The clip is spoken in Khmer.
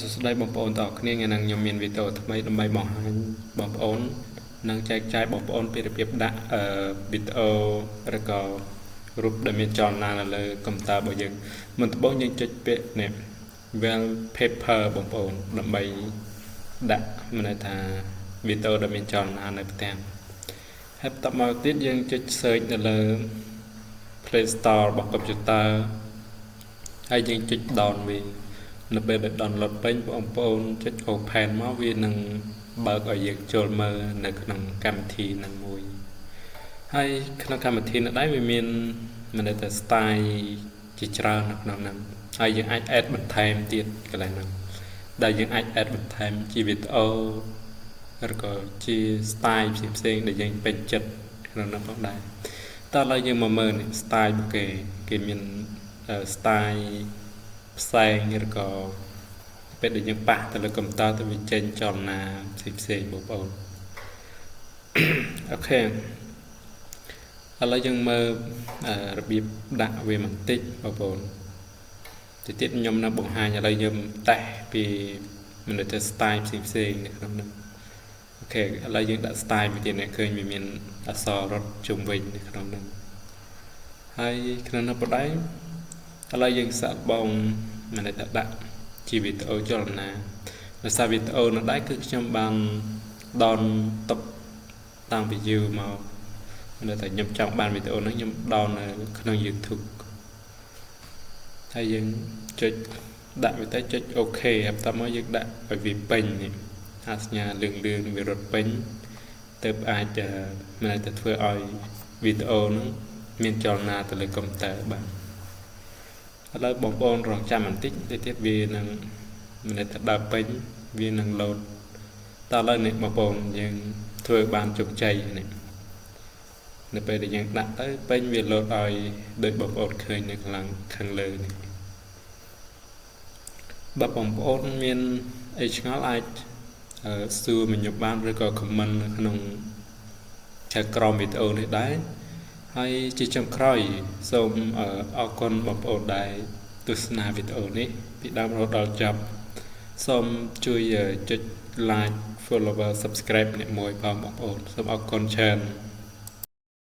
សួស្តីបងប្អូនទាំងអស់គ្នាថ្ងៃនេះខ្ញុំមានវីដេអូថ្មីដើម្បីបង្ហាញបងប្អូននិងចែកចាយបងប្អូនពីរបៀបដាក់វីដេអូឬក៏រូបដែលមានចលនានៅលើកុំព្យូទ័ររបស់យើងមុនដំបូងយើងចុចពាក្យនេះ wallpaper បងប្អូនដើម្បីដាក់មានន័យថាវីដេអូដែលមានចលនានៅផ្ទាំងហើយបន្តមកទៀតយើងចុច search នៅលើ Play Store របស់កុំព្យូទ័រហើយយើងចុច download វានៅពេលដែល download ពេញបងប្អូនចុច open មកវានឹងបើកឲ្យយើងចូលមើលនៅក្នុងកម្មវិធីនឹងមួយហើយក្នុងកម្មវិធីនេះដែរវាមានមានន័យថា style ជាច្រើននៅក្នុងហ្នឹងហើយយើងអាច add បន្ថែមទៀតកន្លែងហ្នឹងដែលយើងអាច add បន្ថែមជាវីដេអូឬក៏ជា style ផ្សេងៗដែលយើងពេញចិត្តក្នុងហ្នឹងផងដែរតោះឥឡូវយើងមកមើលនេះ style របស់គេមាន style ផ្សែងឬក៏ពេលដែលយើងប៉ះទៅលើកុំព្យូទ័រទៅវាចេញចលនាផ្សេងៗបងប្អូនអូខេឥឡូវយើងមើលរបៀបដាក់វាបន្តិចបងប្អូនទៅទៀតខ្ញុំនឹងបង្ហាញឥឡូវយើងតេស្តពីមានន័យថា style ផ្សេងៗនៅក្នុងនោះអូខេឥឡូវយើងដាក់ style មួយទៀតនេះឃើញវាមានអក្សររត់ជុំវិញនៅក្នុងនោះហើយក្នុងនោះបដៃឥឡូវយើងសាកបងមានន័យថាដាក់ជាវីដេអូចលនាដោយសារវីដេអូនោះដែរគឺខ្ញុំបានដនទុកតាំងពីយូរមកមានន័យថាខ្ញុំចង់បានវីដេអូនោះខ្ញុំដននៅក្នុង YouTube ហើយយើងចុចដាក់វាទៅចុចអូខេហើយបន្តមកយើងដាក់ឲ្យវាពេញនេះអាសញ្ញាលឿងវារត់ពេញទៅអាចមានន័យថាធ្វើឲ្យវីដេអូនោះមានចលនាទៅលើកុំព្យូទ័របានឥឡូវបងប្អូនរងចាំបន្តិចទៅទៀតវានឹងមានន័យថាដើរពេញវានឹង load តើឥឡូវនេះបងប្អូនយើងធ្វើបានជោគជ័យនេះនៅពេលដែលយើងដាក់ទៅពេញវា load ឲ្យដូចបងប្អូនឃើញនៅខាងលើនេះបើបងប្អូនមានអីឆ្ងល់អាចសួរមកខ្ញុំបានឬក៏ comment នៅក្នុងឆាតក្រោមវីដេអូនេះដែរហើយជាចុងក្រោយសូមអរគុណបងប្អូនដែលទស្សនាវីដេអូនេះពីដើមរហូតដល់ចប់សូមជួយចុច like follower subscribe អ្នកមួយផងបងប្អូនសូមអរគុណច្រើន